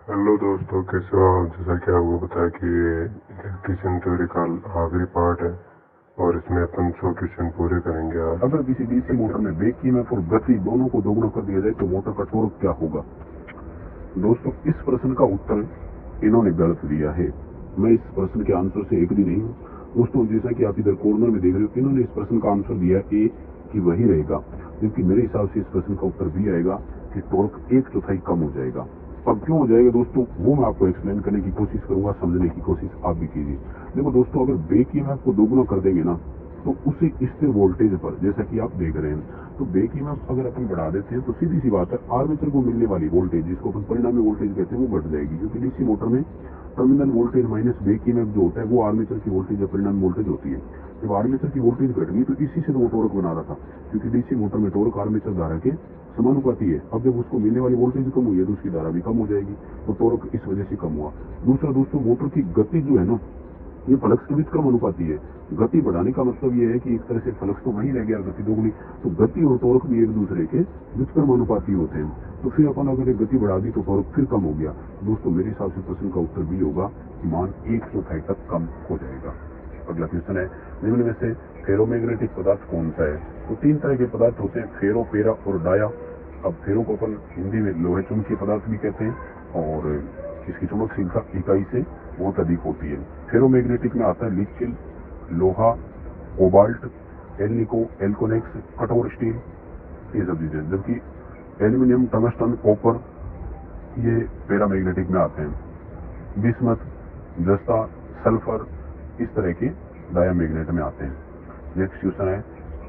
Hello दोस्तों, कैसे हो आप? जैसा कि आपको पता है कि ये इलेक्ट्रिशियन थ्योरी का आखिरी पार्ट है और इसमें अपन 100 क्वेश्चन पूरे करेंगे आज। अगर किसी डीसी मोटर में बैक ईएमएफ और गति दोनों को दोगुना कर दिया जाए तो मोटर का टॉर्क क्या होगा? दोस्तों, इस प्रश्न का उत्तर इन्होंने गलत दिया है। मैं इस प्रश्न के आंसर से एग्री नहीं हूँ। दोस्तों, जैसा कि आप इधर कॉर्नर में देख रहे हो, इन्होंने इस प्रश्न का आंसर दिया ए कि वही रहेगा, जबकि मेरे हिसाब से इस प्रश्न का उत्तर बी आएगा कि टॉर्क 1/4 कम हो जाएगा। अब क्यों हो जाएगा दोस्तों, वो मैं आपको एक्सप्लेन करने की कोशिश करूंगा, समझने की कोशिश आप भी कीजिए। देखो दोस्तों, अगर बैक ईएमएफ को दोगुना कर देंगे ना, तो उसी स्थिर वोल्टेज पर, जैसा कि आप देख रहे हैं, तो बैक ईएमएफ अगर अपन बढ़ा देते हैं तो सीधी सी बात है, आर्मेचर को मिलने वाली वोल्टेज, जिसको अपन परिणामी वोल्टेज कहते हैं, वो घट जाएगी। क्योंकि डीसी मोटर में terminal voltage minus back EMF जो होता है वो आर्मेचर की वोल्टेज या परिणामी वोल्टेज होती है। जब आर्मेचर की वोल्टेज घट गई तो इसी से तो वो टॉर्क बना रहा था, क्योंकि डीसी मोटर में टॉर्क आर्मेचर धारा के समानुपाती है। अब जब उसको मिलने वाली वोल्टेज कम हुई है तो उसकी धारा भी कम हो जाएगी, तो टॉर्क इस वजह से कम हुआ। दूसरा दोस्तों, मोटर की गति जो है ना, ये फ्लक्स के व्युत्क्रम अनुपाती है। गति बढ़ाने का मतलब ये है कि एक तरह से फ्लक्स तो वहीं रह गया, गति दोगुनी, तो गति और टॉर्क भी एक दूसरे के व्युत्क्रम अनुपाती होते हैं। तो फिर अपन अगर एक गति बढ़ा दी तो टॉर्क फिर कम हो गया। दोस्तों, मेरे हिसाब से प्रश्न का उत्तर भी होगा कि मान 1/4 तक कम हो जाएगा। अगला क्वेश्चन है, निम्न में से फेरोमैग्नेटिक पदार्थ कौन सा है? तो 3 तरह के पदार्थ होते हैं, फेरो, पेरा और डाया। अब फेरो को अपन हिंदी में लोहे चुंबकीय पदार्थ भी कहते हैं और इसकी चुंबकशीलता इकाई से बहुत अधिक होती है। फेरोमैग्नेटिक में आता है निकेल, लोहा, कोबाल्ट, एल्निको, एल्कोनेक्स, कठोर स्टील, ये सब चीजें। जबकि एल्यूमिनियम, टंगस्टन, कॉपर ये पैरामैग्नेटिक में आते हैं। बिस्मथ, जस्ता, सल्फर इस तरह के डायामैग्नेट में आते हैं। नेक्स्ट क्वेश्चन है,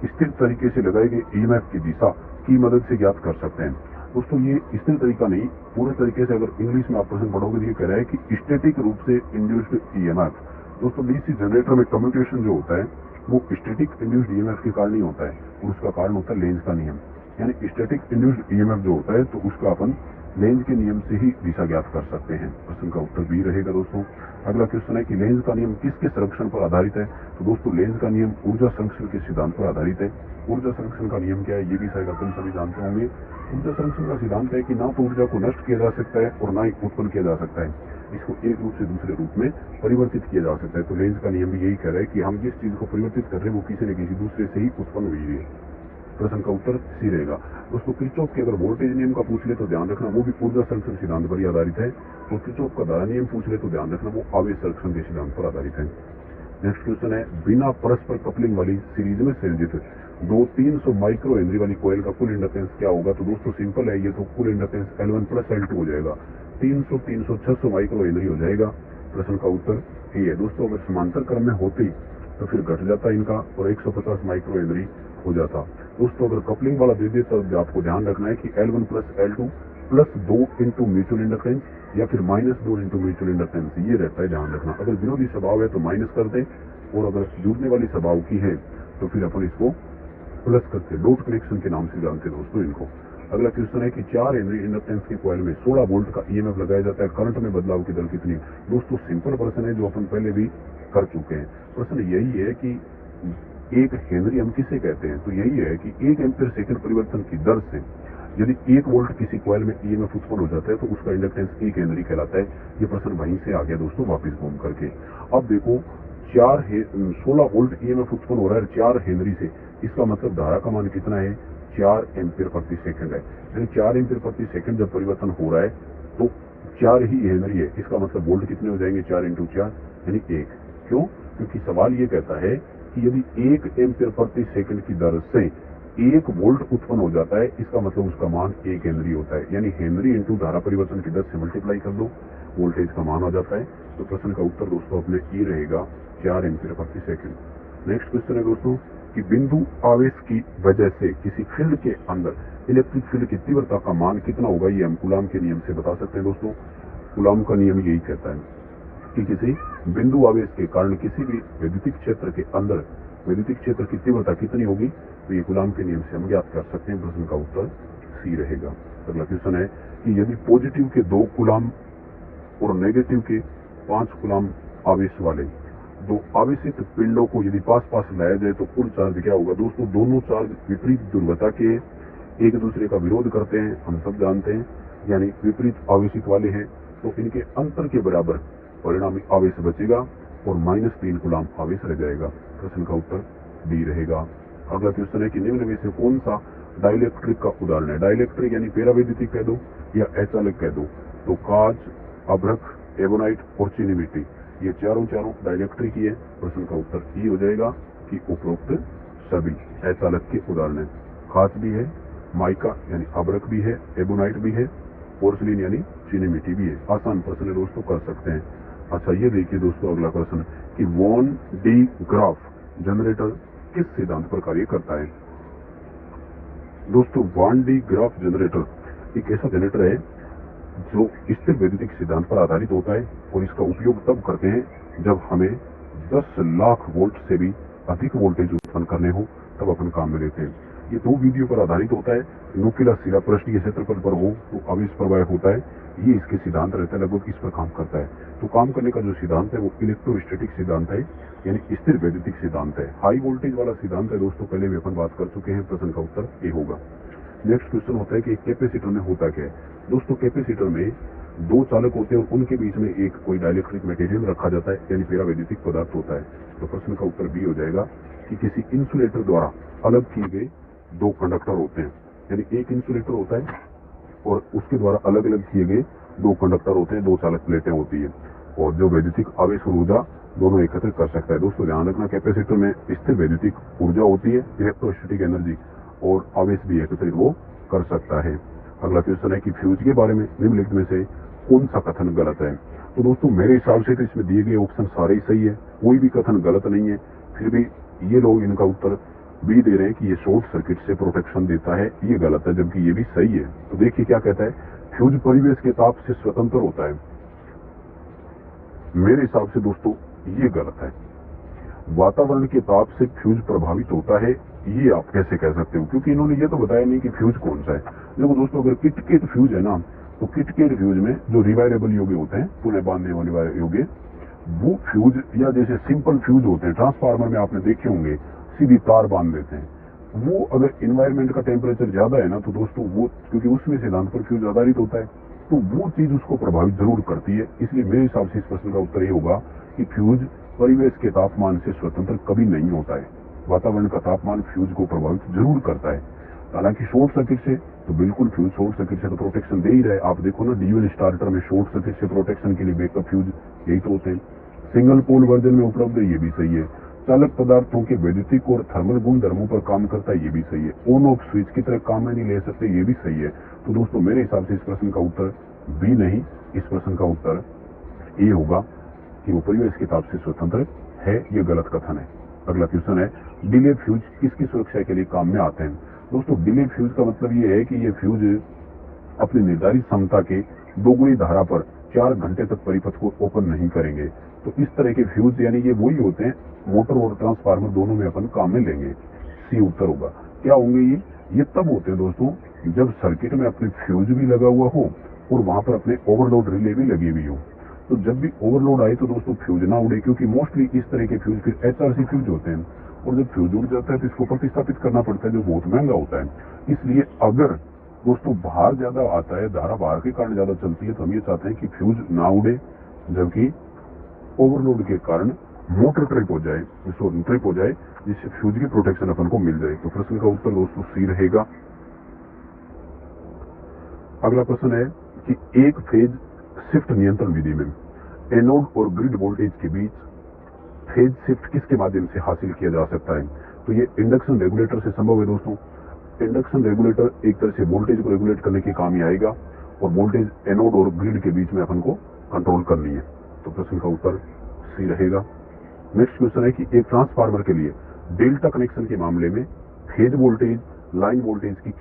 स्थिर तरीके से लगाई गई ईएमएफ की दिशा की मदद से ज्ञात कर सकते हैं। दोस्तों, ये स्थिर तरीका नहीं, पूरे तरीके से अगर इंग्लिश में आप प्रश्न पढ़ोगे तो ये कह रहा है कि स्टैटिक रूप से इंड्यूस्ड ईएमएफ। दोस्तों, डीसी जनरेटर में कम्यूटेशन जो होता है वो स्टैटिक इंड्यूस्ड ईएमएफ के कारण ही होता है, और उसका कारण होता है लेंज का नियम। यानी स्टैटिक इंड्यूस्ड ईएमएफ जो होता है तो उसका अपन लेंज के नियम से ही दिशा ज्ञात कर सकते हैं। प्रश्न का उत्तर बी रहेगा दोस्तों। अगला क्वेश्चन है कि लेंज का नियम किसके संरक्षण पर आधारित है? तो दोस्तों, लेंज का नियम ऊर्जा संरक्षण के सिद्धांत पर आधारित है। ऊर्जा संरक्षण का नियम क्या है, ये भी शायद अपन सभी जानते होंगे। ऊर्जा संरक्षण का सिद्धांत है कि ना तो ऊर्जा को नष्ट किया जा सकता है और ना ही उत्पन्न किया जा सकता है, इसको एक रूप से दूसरे रूप में परिवर्तित किया जा सकता है। तो लेंज का नियम भी यही कह रहा है कि हम जिस चीज को परिवर्तित कर रहे हैं वो किसी न किसी दूसरे से ही उत्पन्न हुई है। प्रश्न का उत्तर सी रहेगा। दोस्तों, किरचॉफ के अगर वोल्टेज नियम का पूछ ले तो ध्यान रखना वो भी ऊर्जा संरक्षण सिद्धांत पर ही आधारित है, और किरचॉफ का धारा नियम पूछ ले तो ध्यान रखना वो आवेश संरक्षण के सिद्धांत पर आधारित है। नेक्स्ट क्वेश्चन है, बिना परस्पर कपलिंग वाली सीरीज में संयोजित 300 माइक्रो हेनरी वाली कॉइल का कुल इंडक्टेंस क्या होगा? तो दोस्तों, सिंपल है, ये तो कुल इंडक्टेंस L1 प्लस L2 हो जाएगा। 300 300 600 माइक्रो हेनरी हो जाएगा। प्रश्न का उत्तर ये है। दोस्तों, अगर समांतर क्रम में होती तो फिर घट जाता इनका और 150 माइक्रो हेनरी हो जाता। दोस्तों, अगर कपलिंग वाला दे दे तो आपको ध्यान रखना है कि L1 plus L2 plus 2 into mutual inductance या फिर -2 इंटू म्यूचुअल इंडक्टेंस, ये रहता है, ध्यान रखना। अगर विरोधी स्वभाव है तो माइनस कर दे, और अगर जुड़ने वाली स्वभाव की है तो फिर अपन इसको प्लस करते, डॉट कनेक्शन के नाम से जानते हैं दोस्तों इनको। अगला क्वेश्चन है कि 4 हेनरी इंडक्टेंस की कॉइल में 16 वोल्ट का ईएमएफ लगाया जाता है, करंट में बदलाव की दर कितनी? दोस्तों, सिंपल प्रश्न है जो अपन पहले भी कर चुके हैं। प्रश्न यही है कि 1 हेनरी हम किसे कहते हैं? तो यही है कि 1 एम्पीयर सेकंड परिवर्तन की दर से यदि 1 वोल्ट किसी कॉइल में ईएमएफ उत्पन्न हो जाता है तो उसका इंडक्टेंस 1 हेनरी कहलाता है। ये प्रश्न वहीं से आ गया दोस्तों, वापिस घूम करके। अब देखो, 16 वोल्ट ईएमएफ उत्पन्न हो रहा है 4 हेनरी से, इसका मतलब धारा का मान कितना है? 4 एम्पीयर प्रति सेकंड है। यानी 4 एम्पीयर प्रति सेकंड जब परिवर्तन हो रहा है तो 4 ही हेनरी है, इसका मतलब वोल्ट कितने हो जाएंगे? 4 इंटू 4 यानी 1। क्यों? क्योंकि सवाल ये कहता है कि यदि 1 एम्पीयर प्रति सेकंड की दर से 1 वोल्ट उत्पन्न हो जाता है, इसका मतलब उसका मान 1 हेनरी होता है। यानी हेनरी इंटू धारा परिवर्तन की दर से मल्टीप्लाई कर दो, वोल्टेज का मान आ जाता है। तो प्रश्न का उत्तर दोस्तों अपने ई रहेगा, 4 एम्पीयर प्रति सेकंड। नेक्स्ट क्वेश्चन है दोस्तों कि बिंदु आवेश की वजह से किसी फील्ड के अंदर इलेक्ट्रिक फील्ड की तीव्रता का मान कितना होगा? ये हम कूलॉम के नियम से बता सकते हैं दोस्तों। कूलॉम का नियम यही कहता है कि किसी बिंदु आवेश के कारण किसी भी वैद्युतिक क्षेत्र के अंदर वैद्युतिक क्षेत्र की तीव्रता कितनी होगी? तो ये कूलॉम के नियम से हम ज्ञात कर सकते हैं। प्रश्न का उत्तर सी रहेगा। अगला क्वेश्चन है कि यदि पॉजिटिव के 2 कूलॉम और नेगेटिव के 5 कूलॉम आवेश वाले 2 आवेशित पिंडों को यदि पास पास लाया जाए तो कुल चार्ज क्या होगा? दोस्तों, दोनों चार्ज विपरीत ध्रुवता के एक दूसरे का विरोध करते हैं, हम सब जानते हैं, यानी विपरीत आवेशित वाले हैं। तो इनके अंतर के बराबर परिणामी आवेश बचेगा और -3 कूलाम आवेश रह जाएगा। प्रश्न का उत्तर डी रहेगा। अगला क्वेश्चन है कि निम्न में से कौन सा डाइलेक्ट्रिक का उदाहरण है। डाइलेक्ट्रिक यानी पेरावैद्युतिक कह दो या अचालक कह दो, तो कांच, अभ्रक, एबोनाइट और चीनी मिट्टी, ये चारों डाइलेक्ट्रिक ही है। प्रश्न का उत्तर ई हो जाएगा कि उपरोक्त सभी अचालक के उदाहरण है। कांच भी है, माइका यानी अभ्रक भी है, एबोनाइट भी है, पोर्सिलिन यानी चीनी मिट्टी भी है। आसान प्रश्न है दोस्तों, कर सकते हैं। अच्छा ये देखिए दोस्तों अगला प्रश्न कि वॉन डी ग्राफ जनरेटर किस सिद्धांत पर कार्य करता है। दोस्तों वॉन डी ग्राफ जनरेटर एक ऐसा जनरेटर है जो स्थिर वैद्युतिक सिद्धांत पर आधारित होता है और इसका उपयोग तब करते हैं जब हमें 10 लाख वोल्ट से भी अधिक वोल्टेज उत्पन्न करने हो, तब अपन काम में लेते हैं। ये 2 विधियों पर आधारित होता है। नुकीला सिरा पृष्ठीय क्षेत्रफल पर हो तो आवेश प्रवाह होता है, ये इसके सिद्धांत रहता है, लगभग इस पर काम करता है। तो काम करने का जो सिद्धांत है वो इलेक्ट्रोस्टैटिक सिद्धांत है, यानी स्थिर वैद्युतिक सिद्धांत है। हाई वोल्टेज वाला सिद्धांत है दोस्तों, पहले भी अपन बात कर चुके हैं। प्रश्न का उत्तर ए होगा। नेक्स्ट क्वेश्चन होता है कि कैपेसिटर में होता क्या है। दोस्तों कैपेसिटर में 2 चालक होते हैं और उनके बीच में एक कोई डाइलेक्ट्रिक मटेरियल रखा जाता है, यानी पेरावैद्युतिक पदार्थ होता है। तो प्रश्न का उत्तर बी हो जाएगा कि किसी इंसुलेटर द्वारा अलग किए गए 2 कंडक्टर होते हैं, यानी एक इंसुलेटर होता है और उसके द्वारा अलग अलग किए गए 2 कंडक्टर होते हैं, 2 चालक प्लेटें होती है, और जो वैद्युतिक आवेश और ऊर्जा दोनों एकत्रित कर सकता है। दोस्तों ध्यान रखना, कैपेसिटर में स्थिर वैद्युतिक ऊर्जा होती है, इलेक्ट्रोस्टैटिक एनर्जी, और आवेश भी एकत्रित वो कर सकता है। अगला क्वेश्चन है कि फ्यूज के बारे में निम्नलिखित में से कौन सा कथन गलत है। तो दोस्तों मेरे हिसाब से तो इसमें दिए गए ऑप्शन सारे ही सही है, कोई भी कथन गलत नहीं है। फिर भी ये लोग इनका उत्तर बी दे रहे हैं कि ये शॉर्ट सर्किट से प्रोटेक्शन देता है, ये गलत है, जबकि ये भी सही है। तो देखिए क्या कहता है, फ्यूज परिवेश के ताप से स्वतंत्र होता है। मेरे हिसाब से दोस्तों ये गलत है। वातावरण के ताप से फ्यूज प्रभावित होता है, ये आप कैसे कह सकते हो, क्योंकि इन्होंने ये तो बताया नहीं कि फ्यूज कौन सा है। देखो दोस्तों अगर किटकेट फ्यूज है ना, तो किटकेट फ्यूज में जो रिवायरेबल योग्य होते हैं, पुनः बांधने वाले योग्य, वो फ्यूज, या जैसे सिंपल फ्यूज होते हैं ट्रांसफार्मर में आपने देखे होंगे, सीधी तार बांध देते हैं, वो अगर इन्वायरमेंट का टेम्परेचर ज्यादा है ना, तो दोस्तों वो, क्योंकि उसमें सिद्धांत पर फ्यूज आधारित होता है, तो वो चीज उसको प्रभावित जरूर करती है। इसलिए मेरे हिसाब से इस प्रश्न का उत्तर ये होगा कि फ्यूज परिवेश के तापमान से स्वतंत्र कभी नहीं होता है। वातावरण का तापमान फ्यूज को प्रभावित जरूर करता है। हालांकि शॉर्ट सर्किट से तो बिल्कुल फ्यूज शॉर्ट सर्किट से तो प्रोटेक्शन दे ही रहे। आप देखो ना ड्यूअल स्टार्टर में शॉर्ट सर्किट से प्रोटेक्शन के लिए बैकअप फ्यूज यही तो होते हैं। सिंगल पोल वर्जन में उपलब्ध है, ये भी सही है। चालक पदार्थों के वैद्युतिक और थर्मल गुण धर्मों पर काम करता है, ये भी सही है। ऑन ऑफ स्विच की तरह काम में नहीं ले सकते, ये भी सही है। तो दोस्तों मेरे हिसाब से इस प्रश्न का उत्तर बी नहीं, इस प्रश्न का उत्तर ए होगा कि वो परिवेश के ताप से स्वतंत्र है, ये गलत कथन है। अगला क्वेश्चन है, डिले फ्यूज किसकी सुरक्षा के लिए काम में आते हैं। दोस्तों डिले फ्यूज का मतलब ये है कि ये फ्यूज अपनी निर्धारित क्षमता के 2 गुनी धारा पर 4 घंटे तक परिपथ को ओपन नहीं करेंगे। तो इस तरह के फ्यूज यानी ये वही होते हैं, मोटर और ट्रांसफार्मर दोनों में अपन काम में लेंगे। सी उत्तर होगा। क्या होंगे ये तब होते हैं दोस्तों जब सर्किट में अपने फ्यूज भी लगा हुआ हो और वहां पर अपने ओवरलोड रिले भी लगी हुई हो। तो जब भी ओवरलोड आए तो दोस्तों फ्यूज ना उड़े, क्योंकि मोस्टली इस तरह के फ्यूज फिर HRC फ्यूज होते हैं, और जब फ्यूज उड़ जाता है तो इसको प्रतिस्थापित करना पड़ता है, जो बहुत महंगा होता है। इसलिए अगर दोस्तों बाहर ज्यादा आता है, धारा बाहर के कारण ज्यादा चलती है, तो हम ये चाहते हैं कि फ्यूज ना उड़े, जबकि ओवरलोड के कारण मोटर ट्रिप हो जाए, जिससे फ्यूज की प्रोटेक्शन अपन को मिल जाए। तो प्रश्न का उत्तर दोस्तों सी रहेगा। अगला प्रश्न है कि एक फेज शिफ्ट नियंत्रण विधि में एनोड और ग्रिड वोल्टेज के बीच फेज शिफ्ट किसके माध्यम से हासिल किया जा सकता है। तो ये इंडक्शन रेगुलेटर से संभव है दोस्तों। इंडक्शन रेगुलेटर एक तरह से वोल्टेज को रेगुलेट करने के काम ही आएगा, और वोल्टेज एनोड और ग्रिड के बीच में अपन को कंट्रोल करनी है। तो प्रश्न का उत्तर सी रहेगा। नेक्स्ट क्वेश्चन है कि एक ट्रांसफार्मर के लिए डेल्टा कनेक्शन के मामले में फेज वोल्टेज लाइन वोल्टेज की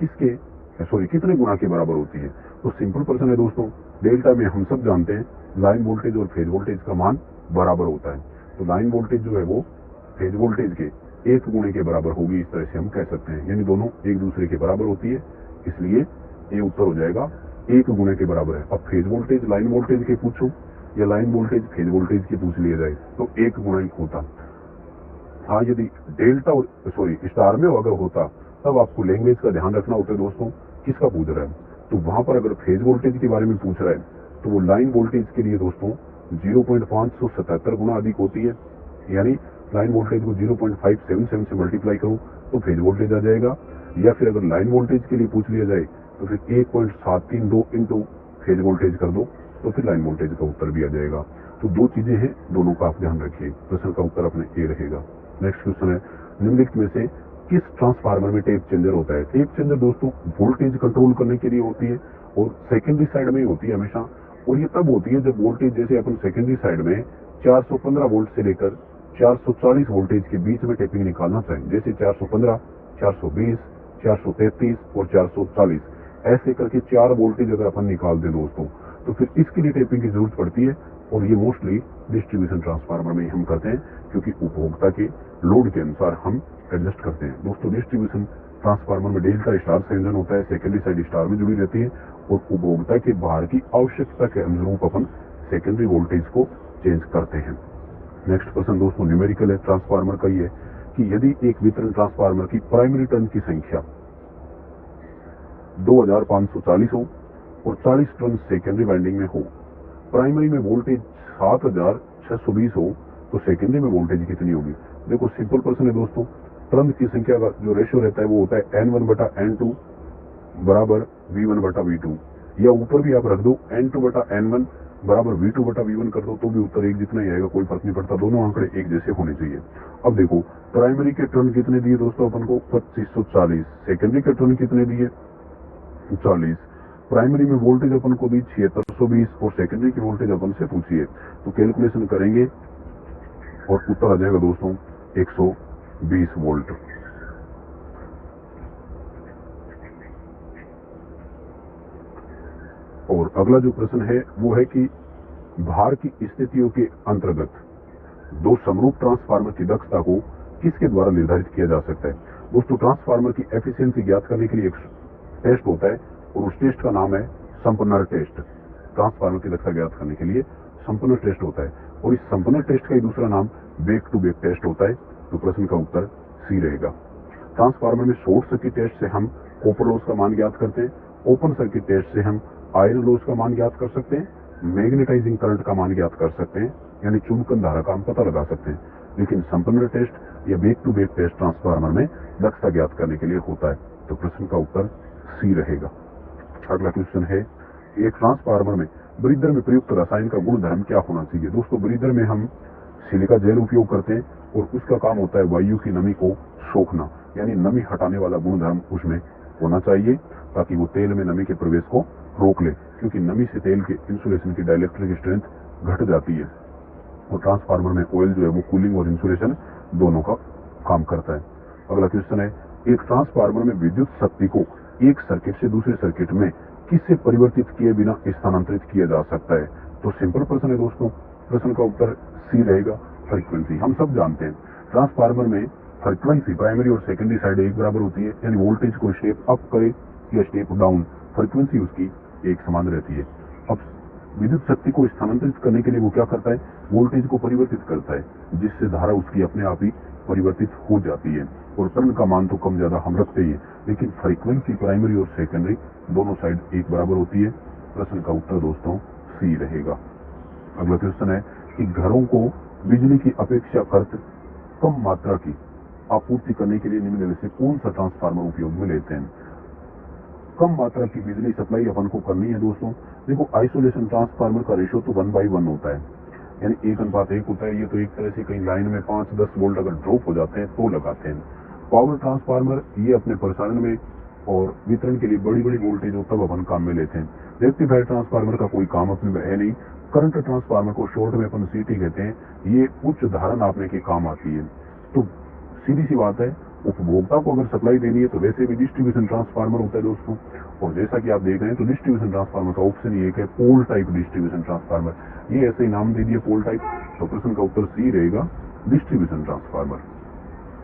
कितने गुना के बराबर होती है। तो सिंपल प्रश्न है दोस्तों, डेल्टा में हम सब जानते हैं लाइन वोल्टेज और फेज वोल्टेज का मान बराबर होता है। तो लाइन वोल्टेज जो है वो फेज वोल्टेज के 1 गुणे के बराबर होगी, इस तरह से हम कह सकते हैं, यानी दोनों एक दूसरे के बराबर होती है, इसलिए ये उत्तर हो जाएगा 1 गुणे के बराबर है। अब फेज वोल्टेज लाइन वोल्टेज के पूछो या लाइन वोल्टेज फेज वोल्टेज की पूछ लिया जाए तो 1 गुणा ही होता। हाँ यदि डेल्टा और स्टार में अगर होता तब आपको लैंग्वेज का ध्यान रखना होता है दोस्तों, किसका पूछ रहा है। तो वहां पर अगर फेज वोल्टेज के बारे में पूछ रहा है तो वो लाइन वोल्टेज के लिए दोस्तों 0.577 गुना अधिक होती है, यानी लाइन वोल्टेज को 0.577 से मल्टीप्लाई करो तो फेज वोल्टेज आ जाएगा। या फिर अगर लाइन वोल्टेज के लिए पूछ लिया जाए तो फिर 1.732 इंटू फेज वोल्टेज कर दो तो फिर लाइन वोल्टेज का उत्तर भी आ जाएगा। तो दो चीजें हैं, दोनों का आप ध्यान रखिए। प्रश्न का उत्तर अपने ए रहेगा। नेक्स्ट क्वेश्चन है, निम्नलिखित में से किस ट्रांसफार्मर में टेप चेंजर होता है? टेप चेंजर दोस्तों वोल्टेज कंट्रोल करने के लिए होती है और सेकेंडरी साइड में ही होती है हमेशा। और ये तब होती है जब वोल्टेज, जैसे अपन सेकेंडरी साइड में 415 वोल्ट से लेकर 440 वोल्टेज के बीच में टेपिंग निकालना चाहिए, जैसे 415, 420, 433 और 440, ऐसे करके 4 वोल्टेज अगर अपन निकाल दें दोस्तों तो फिर इसके लिए टेपिंग की जरूरत पड़ती है। और ये मोस्टली डिस्ट्रीब्यूशन ट्रांसफार्मर में हम करते हैं, क्योंकि उपभोक्ता के लोड के अनुसार हम एडजस्ट करते हैं। दोस्तों डिस्ट्रीब्यूशन ट्रांसफार्मर में डेल्टा स्टार संयोजन होता है, सेकेंडरी साइड स्टार में जुड़ी रहती है और उपभोक्ता के बाहर की आवश्यकता के अनुरूप अपन सेकेंडरी वोल्टेज को चेंज करते हैं। नेक्स्ट क्वेश्चन दोस्तों न्यूमेरिकल है, ट्रांसफार्मर का ये है कि यदि एक वितरण ट्रांसफार्मर की प्राइमरी टर्न की संख्या 2540 हो और 40 टर्न सेकेंडरी वाइंडिंग में हो, प्राइमरी में वोल्टेज 7620 हो तो सेकेंडरी में वोल्टेज कितनी होगी? देखो सिंपल प्रश्न है दोस्तों, टर्न की संख्या का जो रेशियो रहता है वो होता है N1/N2 बराबर V1/V2, या ऊपर भी आप रख दो N2/N1 बराबर V2/V1 कर दो तो भी उत्तर एक जितना ही आएगा, कोई फर्क नहीं पड़ता, दोनों आंकड़े एक जैसे होने चाहिए। अब देखो प्राइमरी के टर्न कितने दिए दोस्तों अपन को 2540, सेकेंडरी के टर्न कितने दिए 40, प्राइमरी में वोल्टेज अपन को दी 7620 और सेकेंडरी की वोल्टेज अपन से पूछिए, तो कैलकुलेशन करेंगे और उत्तर आ जाएगा दोस्तों 120 वोल्ट। और अगला जो प्रश्न है वो है कि भार की स्थितियों के अंतर्गत दो समरूप ट्रांसफार्मर की दक्षता को किसके द्वारा निर्धारित किया जा सकता है? दोस्तों ट्रांसफार्मर की एफिशिएंसी ज्ञात करने के लिए एक टेस्ट होता है और उस टेस्ट का नाम है संपन्नर टेस्ट। ट्रांसफार्मर की दक्षता ज्ञात करने के लिए संपन्नर टेस्ट होता है और इस संपन्नर टेस्ट का ही दूसरा नाम बैक टू बैक टेस्ट होता है। तो प्रश्न का उत्तर सी रहेगा। ट्रांसफार्मर में शॉर्ट सर्किट टेस्ट से हम कॉपर लॉस का मान ज्ञात करते हैं, ओपन सर्किट टेस्ट से हम आयरन लॉस का मान ज्ञात कर सकते हैं, मैग्नेटाइजिंग करंट का मान ज्ञात कर सकते हैं, यानी चुंबकन धारा का हम पता लगा सकते हैं। लेकिन संपन्नर टेस्ट या back to back test transformer में दक्षता ज्ञात करने के लिए होता है। तो प्रश्न का उत्तर सी रहेगा। अगला क्वेश्चन है, एक ट्रांसफार्मर में ब्रीदर में प्रयुक्त रसायन का गुणधर्म क्या होना चाहिए? दोस्तों ब्रीदर में हम सिलिका जेल उपयोग करते हैं और उसका काम होता है वायु की नमी को सोखना, यानी नमी हटाने वाला गुणधर्म उसमें होना चाहिए ताकि वो तेल में नमी के प्रवेश को रोक ले, क्योंकि नमी से तेल के इंसुलेशन की डाइलेक्ट्रिक स्ट्रेंथ घट जाती है और ट्रांसफार्मर में ऑयल जो है वो कूलिंग और इंसुलेशन दोनों का काम करता है। अगला क्वेश्चन है, एक ट्रांसफार्मर में विद्युत शक्ति को एक सर्किट से दूसरे सर्किट में किससे परिवर्तित किए बिना स्थानांतरित किया जा सकता है? तो सिंपल प्रश्न है दोस्तों, प्रश्न का उत्तर सी रहेगा, फ्रीक्वेंसी। हम सब जानते हैं ट्रांसफार्मर में फ्रीक्वेंसी प्राइमरी और सेकेंडरी साइड एक बराबर होती है, यानी वोल्टेज को स्टेप अप करे या स्टेप डाउन फ्रीक्वेंसी उसकी एक समान रहती है। अब विद्युत शक्ति को स्थानांतरित करने के लिए वो क्या करता है, वोल्टेज को परिवर्तित करता है, जिससे धारा उसकी अपने आप ही परिवर्तित हो जाती है और टर्न का मान तो कम ज्यादा हम रखते ही है, लेकिन फ्रीक्वेंसी प्राइमरी और सेकेंडरी दोनों साइड एक बराबर होती है। प्रश्न का उत्तर दोस्तों सी रहेगा। अगला क्वेश्चन है कि घरों को बिजली की अपेक्षाकृत कम मात्रा की आपूर्ति करने के लिए निम्न में से कौन सा ट्रांसफार्मर उपयोग में लेते हैं? कम मात्रा की बिजली सप्लाई अपन को करनी है दोस्तों। देखो आइसोलेशन ट्रांसफार्मर का रेशियो तो 1/1 होता है, यानी 1:1 होता है। ये तो एक तरह से कहीं लाइन में 5-10 वोल्ट अगर ड्रॉप हो जाते हैं तो लगाते हैं। पावर ट्रांसफार्मर ये अपने प्रसारण में और वितरण के लिए बड़ी बड़ी वोल्टेज हो तब अपन काम में लेते हैं। रेक्टिफायर ट्रांसफार्मर का कोई काम अपने में है नहीं। करंट ट्रांसफार्मर को शॉर्ट में अपन सीटी कहते हैं, ये उच्च धारा नापने के काम आती है। तो सीधी सी बात है, उपभोक्ता को अगर सप्लाई देनी है तो वैसे भी डिस्ट्रीब्यूशन ट्रांसफार्मर होता है दोस्तों। और जैसा कि आप देख रहे हैं तो डिस्ट्रीब्यूशन ट्रांसफार्मर का ऑप्शन ही एक है, पोल टाइप डिस्ट्रीब्यूशन ट्रांसफार्मर। ये ऐसे ही नाम दे दिया पोल टाइप, तो प्रश्न का उत्तर सी रहेगा, डिस्ट्रीब्यूशन ट्रांसफार्मर।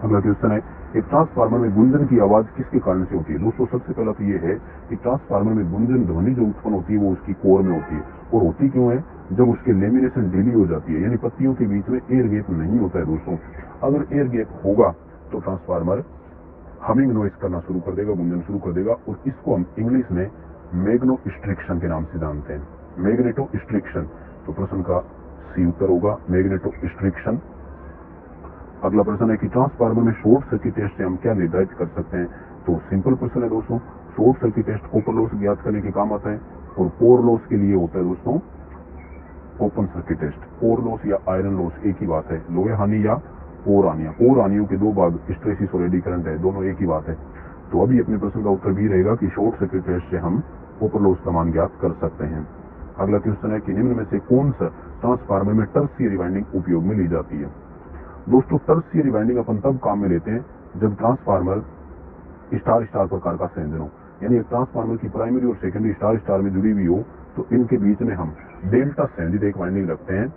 अगला क्वेश्चन है, एक ट्रांसफार्मर में गुंजन की आवाज किसके कारण से होती है? दोस्तों सबसे पहला तो ये है कि ट्रांसफार्मर में गुंजन ध्वनि जो उत्पन्न होती है वो उसकी कोर में होती है, और होती क्यों है, जब उसके लेमिनेशन ढीली हो जाती है, यानी पत्तियों के बीच में एयर गैप नहीं होता है दोस्तों। अगर एयर गैप होगा तो ट्रांसफार्मर हमिंग नॉइस करना शुरू कर देगा, गुंजन शुरू कर देगा, और इसको हम इंग्लिश में मैग्नो स्ट्रिक्शन के नाम से जानते हैं। Magneto striction. तो प्रश्न का सी उत्तर होगा मैग्नेटो स्ट्रिक्शन। अगला प्रश्न है कि ट्रांसफार्मर में शॉर्ट सर्किट टेस्ट से हम क्या निर्धारित कर सकते हैं। तो सिंपल प्रश्न है दोस्तों। Short circuit test copper loss ज्ञात करने के काम आता है और कोर लॉस के लिए होता है दोस्तों open circuit test. Core loss या आयरन लॉस एक ही बात है, लोहे हानि या कोर हानि। कोर हानियों के दो भाग हिस्टैरिसीस और एडी करंट है, दोनों एक ही बात है। तो अभी अपने प्रश्न का उत्तर भी रहेगा कि शॉर्ट सर्किट टेस्ट से हम कॉपर लॉस का मान ज्ञात कर सकते हैं। अगला क्वेश्चन है कि निम्न में से कौन सा ट्रांसफार्मर में टर्शियरी वाइंडिंग उपयोग में ली जाती है। दोस्तों टर्शियरी वाइंडिंग अपन तब काम में लेते हैं जब ट्रांसफार्मर स्टार स्टार प्रकार का संयोजन हो, यानी एक ट्रांसफार्मर की प्राइमरी और सेकेंडरी स्टार स्टार में जुड़ी हुई हो, तो इनके बीच में हम डेल्टा संयोजित एक वाइंडिंग रखते हैं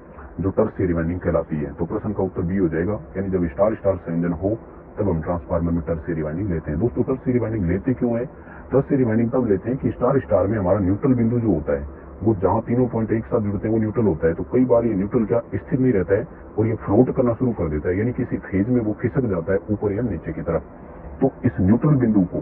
जो टर्शियरी वाइंडिंग कहलाती है। तो प्रश्न का उत्तर बी हो जाएगा, यानी जब स्टार स्टार संयोजन हो तब हम ट्रांसफार्मर में टर्शियरी वाइंडिंग लेते हैं। दोस्तों टर्शियरी वाइंडिंग लेते क्यों है? टर्शियरी वाइंडिंग तब लेते हैं कि स्टार स्टार में हमारा न्यूट्रल बिंदु जो होता है वो जहां तीनों पॉइंट एक साथ जुड़ते हैं वो न्यूट्रल होता है। तो कई बार ये न्यूट्रल क्या स्थिर नहीं रहता है और ये फ्लोट करना शुरू कर देता है, यानी किसी फेज में वो खिसक जाता है ऊपर या नीचे की तरफ। तो इस न्यूट्रल बिंदु को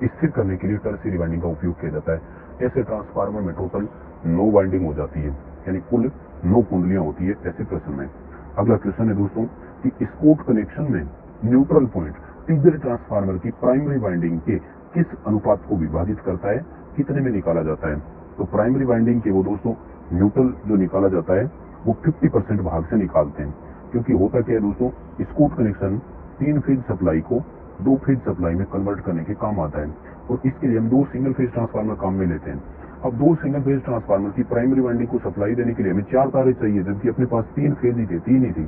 स्थिर करने के लिए टर्शियरी वाइंडिंग का उपयोग किया जाता है। ऐसे ट्रांसफार्मर में टोटल 9 वाइंडिंग हो जाती है, यानी कुल 9 कुंडलियां होती है ऐसे प्रश्न में। अगला क्वेश्चन है दोस्तों कि स्कोट कनेक्शन में न्यूट्रल पॉइंट टीजर ट्रांसफार्मर की प्राइमरी वाइंडिंग के किस अनुपात को विभाजित करता है, कितने में निकाला जाता है। तो प्राइमरी वाइंडिंग के वो दोस्तों न्यूट्रल जो निकाला जाता है वो 50% भाग से निकालते हैं, क्योंकि होता क्या है दोस्तों स्कोट कनेक्शन 3 फेज सप्लाई को 2 फेज सप्लाई में कन्वर्ट करने के काम आता है और इसके लिए हम 2 सिंगल फेज ट्रांसफार्मर काम में लेते हैं। अब 2 सिंगल फेज ट्रांसफार्मर की प्राइमरी वाइंडिंग को सप्लाई देने के लिए हमें 4 तारें चाहिए, जबकि अपने पास 3 फेज ही थे, 3 ही थी।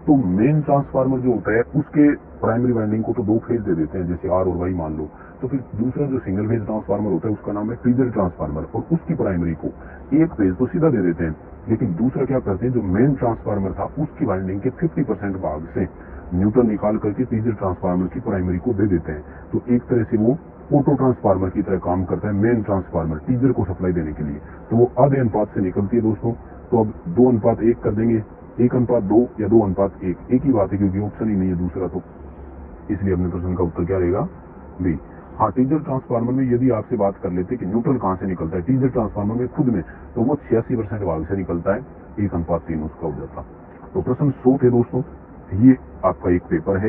तो मेन ट्रांसफार्मर जो होता है उसके प्राइमरी वाइंडिंग को तो 2 फेज दे देते हैं, जैसे आर और वाई मान लो। तो फिर दूसरा जो सिंगल फेज ट्रांसफार्मर होता है उसका नाम है टीजर ट्रांसफार्मर और उसकी प्राइमरी को 1 फेज तो सीधा दे देते हैं, लेकिन दूसरा क्या करते हैं जो मेन ट्रांसफार्मर था उसकी वाइंडिंग के 50% भाग से न्यूट्रल निकाल करके टीजर ट्रांसफार्मर की प्राइमरी को दे देते हैं। तो एक तरह से वो ऑटो ट्रांसफार्मर की तरह काम करता है मेन ट्रांसफार्मर टीजर को सप्लाई देने के लिए। तो वो आधे अनुपात से निकलती है दोस्तों। तो अब 2:1 कर देंगे, 1:2 या 2:1, एक ही बात है क्योंकि ऑप्शन ही नहीं है दूसरा, तो इसलिए अपने प्रश्न का उत्तर क्या रहेगा बी। हाँ टीजर ट्रांसफार्मर में यदि आपसे बात कर लेते कि न्यूट्रल कहां से निकलता है टीजर ट्रांसफार्मर में खुद में, तो वो 86% भाग से निकलता है, 1:3 उसका हो जाता। तो प्रश्न 100 थे दोस्तों। ये आपका एक पेपर है